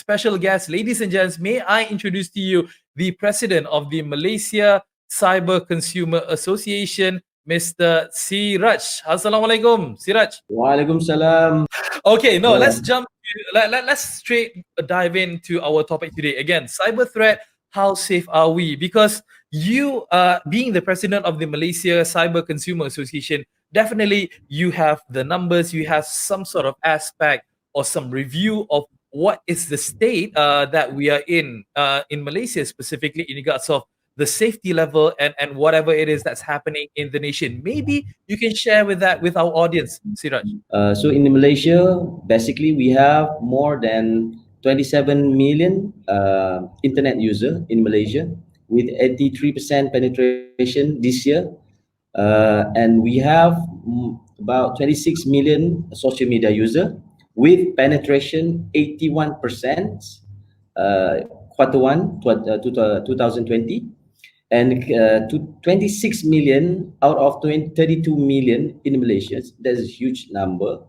special guest. Ladies and gents, may I introduce to you the president of the Malaysia Cyber Consumer Association, Mr. Siraj. Assalamualaikum, Siraj. Waalaikumsalam. Okay, no, Yeah. let's jump. Let's straight dive into our topic today. Again, cyber threat. How safe are we? Because you, being the president of the Malaysia Cyber Consumer Association, definitely you have the numbers. You have some sort of aspect or some review of what is the state that we are in Malaysia, specifically in regards of the safety level and whatever it is that's happening in the nation. Maybe you can share with our audience, Siraj. So in Malaysia, basically we have more than 27 million internet user in Malaysia with 83% penetration this year. And we have about 26 million social media user with penetration 81% quarter one 2020. And 26 million out of 32 million in Malaysia. That's a huge number.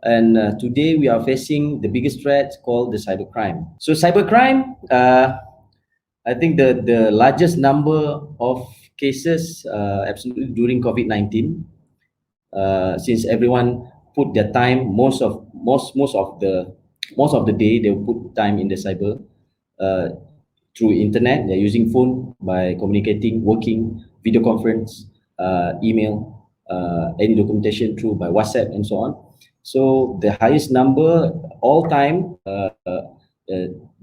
And today we are facing the biggest threat called the cybercrime. So cybercrime, I think the largest number of cases absolutely during COVID-19, since everyone put their time, most of the day they put time in the cyber. Through internet, they're using phone by communicating, working, video conference, email, any documentation through by WhatsApp and so on. So the highest number all time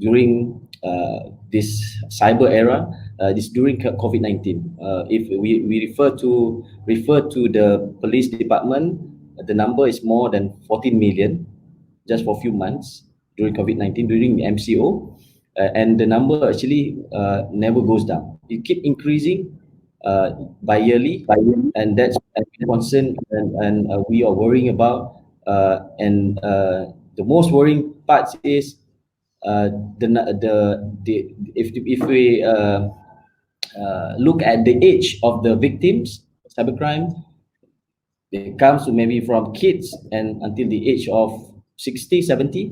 during this cyber era is during COVID-19. If we refer to the police department, the number is more than 14 million just for a few months during COVID-19 during the MCO. And the number actually never goes down. It keep increasing by yearly, and that's a concern, and we are worrying about. And the most worrying part is if we look at the age of the victims cybercrime, it comes to maybe from kids and until the age of 60, 70.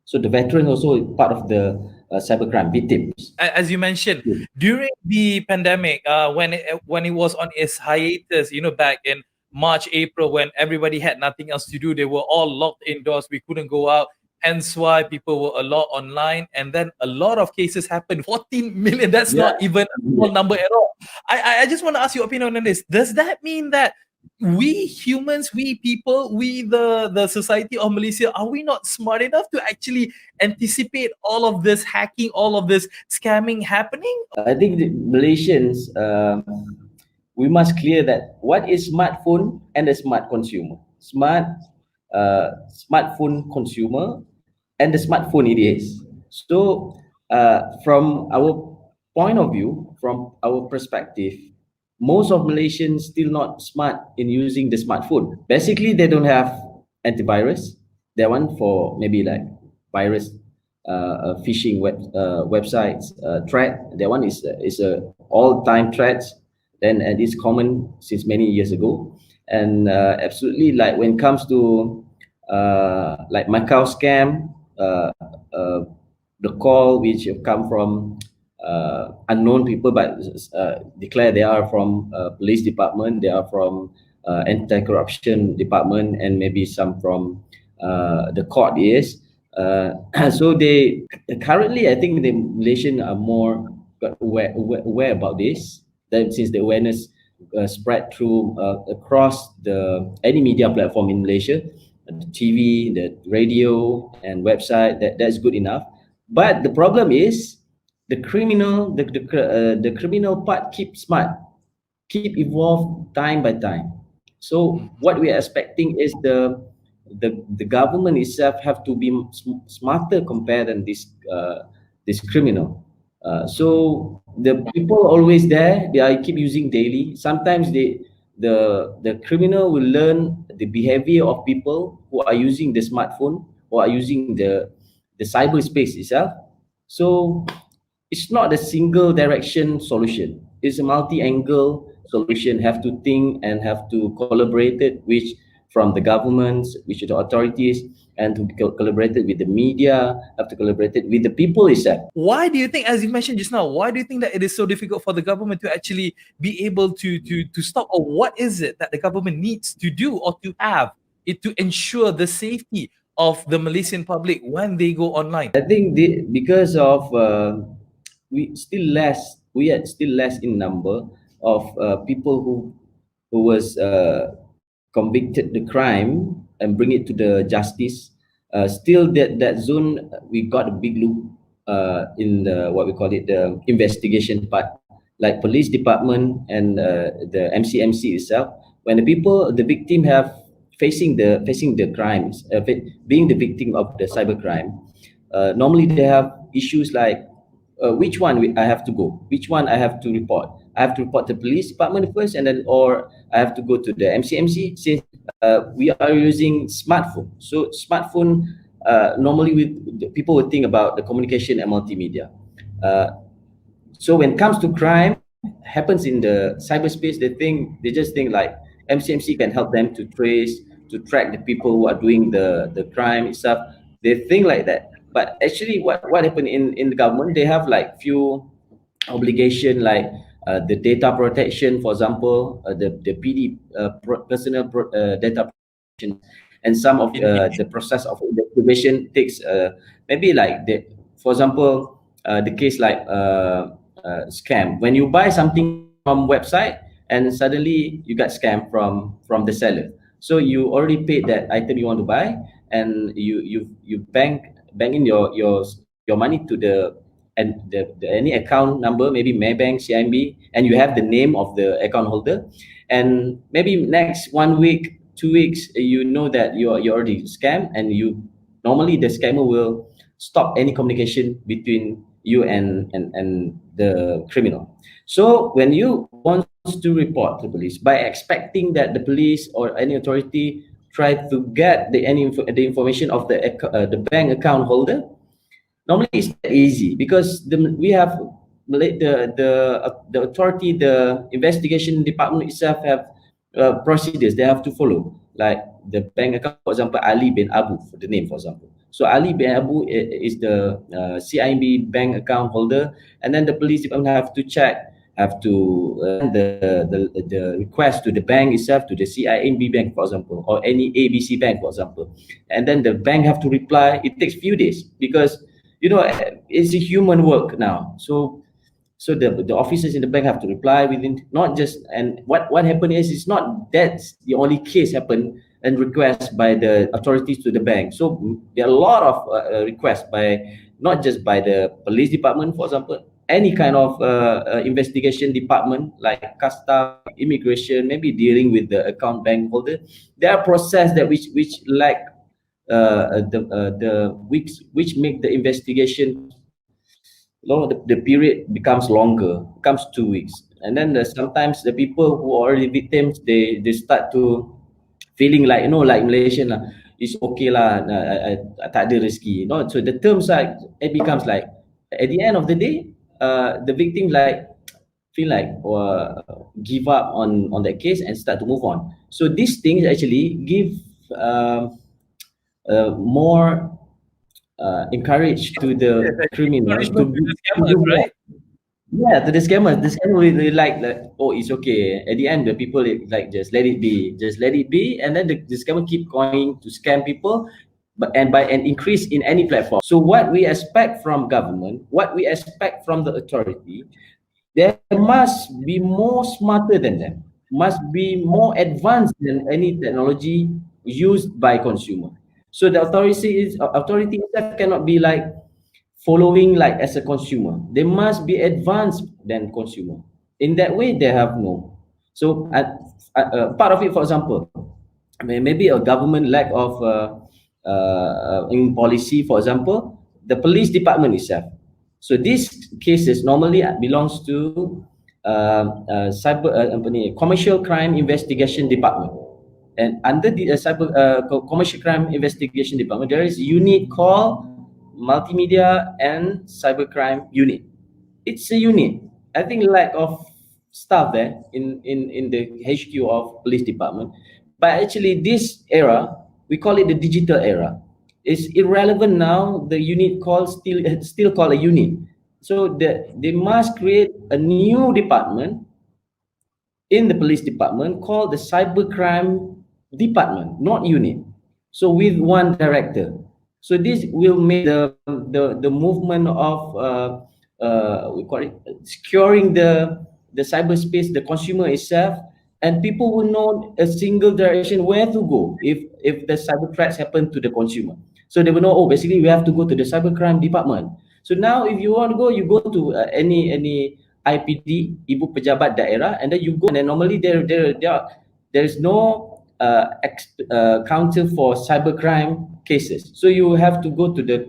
So the veteran also part of the cybercrime victims. As you mentioned, during the pandemic, when it was on its hiatus, back in March, April, when everybody had nothing else to do, they were all locked indoors. We couldn't go out. Hence why people were a lot online, and then a lot of cases happened. 14 million. That's not even a small number at all. I just want to ask your opinion on this. Does that mean that we humans, we people, we the society of Malaysia, are we not smart enough to actually anticipate all of this hacking, all of this scamming happening? I think the Malaysians, we must clear that what is smartphone and a smart consumer. Smartphone consumer and the smartphone it is. So from our point of view, from our perspective, most of Malaysians still not smart in using the smartphone. Basically, they don't have antivirus. They want for maybe like virus, phishing websites, threat. That one is a all-time threat. Then it is common since many years ago. And absolutely, like when it comes to like Macau scam, the call which have come from unknown people but declare they are from police department, they are from anti-corruption department, and maybe some from the court is. So they currently, I think the Malaysian are more aware about this. Then since the awareness spread through across any media platform in Malaysia, the TV, the radio, and website, that's good enough. But the problem is the criminal part keep smart, keep evolve time by time. So what we are expecting is the government itself have to be smarter compared than this criminal. So the people always there, they keep using daily. Sometimes the criminal will learn the behavior of people who are using the smartphone, who are using the cyberspace itself. So it's not a single direction solution. It's a multi-angle solution. Have to think and have to collaborate it with from the governments, which are the authorities, and to be collaborated with the media, have to collaborate with the people itself. Why do you think, as you mentioned just now, why do you think that it is so difficult for the government to actually be able to stop, or what is it that the government needs to do or to have it to ensure the safety of the Malaysian public when they go online? I think because of we had still less in number of people who was convicted the crime and bring it to the justice. Still that zone we got a big loop in the what we call it, the investigation part, like police department and the MCMC itself. When the victim have facing the crimes, being the victim of the cybercrime, normally they have issues like which one I have to go, which one I have to report. I have to report the police department first, and then, or I have to go to the MCMC, since we are using smartphone. So smartphone, normally with people would think about the communication and multimedia. So when it comes to crime happens in the cyberspace, they just think like MCMC can help them to track the people who are doing the crime itself. They think like that. But actually what happened in the government, they have like few obligation, like the data protection, for example, the PD, personal data protection, and some of the process of investigation takes maybe like for example, the case like scam. When you buy something from website and suddenly you got scammed from the seller, so you already paid that item you want to buy, and you bank in your money to the any account number, maybe Maybank, CIMB, and you have the name of the account holder, and maybe next 1 week, 2 weeks, you know that you're already scammed, and you normally the scammer will stop any communication between you and the criminal. So when you want to report to police, by expecting that the police or any authority try to get the information of the bank account holder, normally it's not easy, because we have the authority, the investigation department itself have procedures they have to follow, like the bank account, for example, Ali bin Abu, for the name, for example. So Ali bin Abu is the CIMB bank account holder, and then the police department have to check, have to the request to the bank itself, to the CIMB bank, for example, or any ABC bank, for example, and then the bank have to reply. It takes few days, because it's a human work now. So the officers in the bank have to reply within, not just, and what happened is, it's not that's the only case happen and request by the authorities to the bank. So there are a lot of requests by, not just by the police department, for example, any kind of investigation department like custom, immigration, maybe dealing with the account bank holder. There are process that which lack which make the investigation long. The period becomes longer, becomes 2 weeks, and then sometimes the people who are already victims, they start to feeling like, like Malaysian lah, it's okay lah, tak ada rezeki, so the terms like, it becomes like, at the end of the day, the victim like feel like, or give up on that case and start to move on. So these things actually give more encourage to the criminal to do more. Right? Yeah, to the scammers. The scammer really like, oh, it's okay. At the end, the people like, just let it be, and then the scammer keep going to scam people, but by an increase in any platform. So what we expect from government, what we expect from the authority, there must be more smarter than them, must be more advanced than any technology used by consumer. So the authority itself cannot be like following like as a consumer. They must be advanced than consumer. In that way, they have no. So part of it, for example, maybe a government lack of in policy, for example, the police department itself. So these cases normally belongs to commercial crime investigation department. And under the commercial crime investigation department, there is a unit called multimedia and cybercrime unit. It's a unit. I think lack of staff there in the HQ of police department. But actually, this era, we call it the digital era. It's irrelevant now. The unit called still called a unit. So they must create a new department in the police department called the cybercrime department, not unit. So with one director. So this will make the movement of we call it securing the cyberspace, the consumer itself, and people will know a single direction where to go if the cyber threats happen to the consumer. So they will know, oh, basically we have to go to the cybercrime department. So now if you want to go, you go to any IPD, Ibu Pejabat Daerah, and then you go, and then normally there is no counter for cybercrime cases. So you have to go to the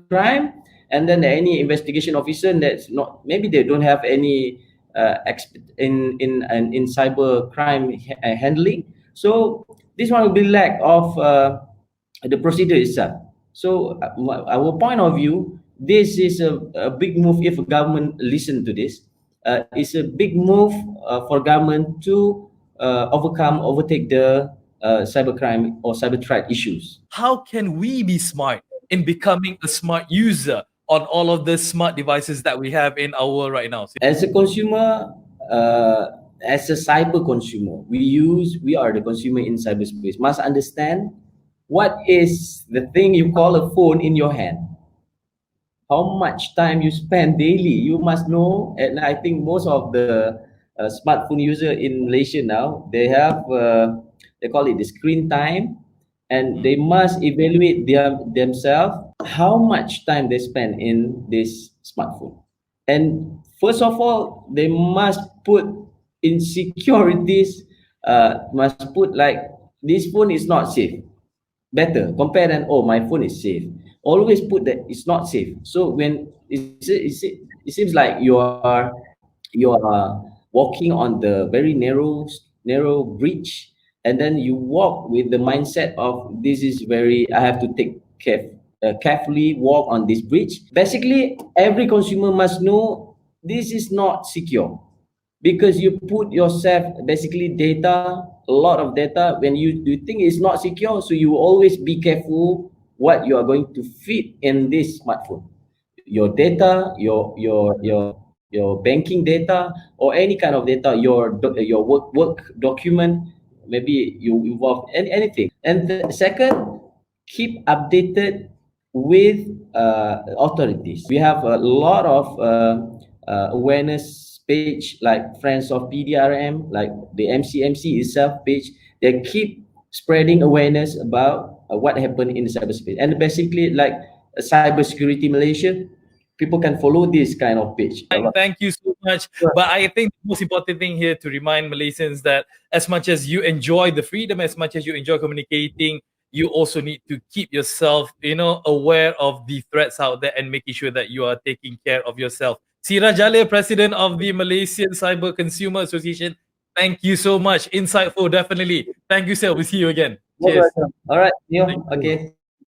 crime, and then any investigation officer that's not, maybe they don't have any in cyber crime handling. So this one will be lack of the procedure itself. So our point of view, this is a big move if government listen to this. It's a big move for government to overtake the cybercrime or cyber threat issues. How can we be smart in becoming a smart user on all of the smart devices that we have in our world right now? As a consumer, as a cyber consumer, we are the consumer in cyberspace. Must understand what is the thing you call a phone in your hand. How much time you spend daily, you must know. And I think most of the smartphone user in Malaysia now, they have they call it the screen time, and they must evaluate themselves how much time they spend in this smartphone. And first of all, they must put insecurities, must put like, this phone is not safe. Better compare than, oh, my phone is safe. Always put that it's not safe. So when it seems like you are walking on the very narrow bridge, and then you walk with the mindset of, this is very, I have to take carefully walk on this bridge. Basically, every consumer must know this is not secure, because you put yourself basically data, a lot of data, when you think it's not secure. So you always be careful what you are going to feed in this smartphone. Your data, your banking data, or any kind of data, your work document, maybe you involve anything. And the second, keep updated with authorities. We have a lot of awareness page, like Friends of PDRM, like the MCMC itself page. They keep spreading awareness about what happened in the cyberspace. And basically, like Cybersecurity Malaysia, people can follow this kind of page. Thank you so much. But I think the most important thing here to remind Malaysians that as much as you enjoy the freedom, as much as you enjoy communicating, you also need to keep yourself, aware of the threats out there and making sure that you are taking care of yourself. Siraj Jalil, President of the Malaysian Cyber Consumer Association, thank you so much. Insightful, definitely. Thank you, sir. We'll see you again. Cheers. All right, Neil. Okay.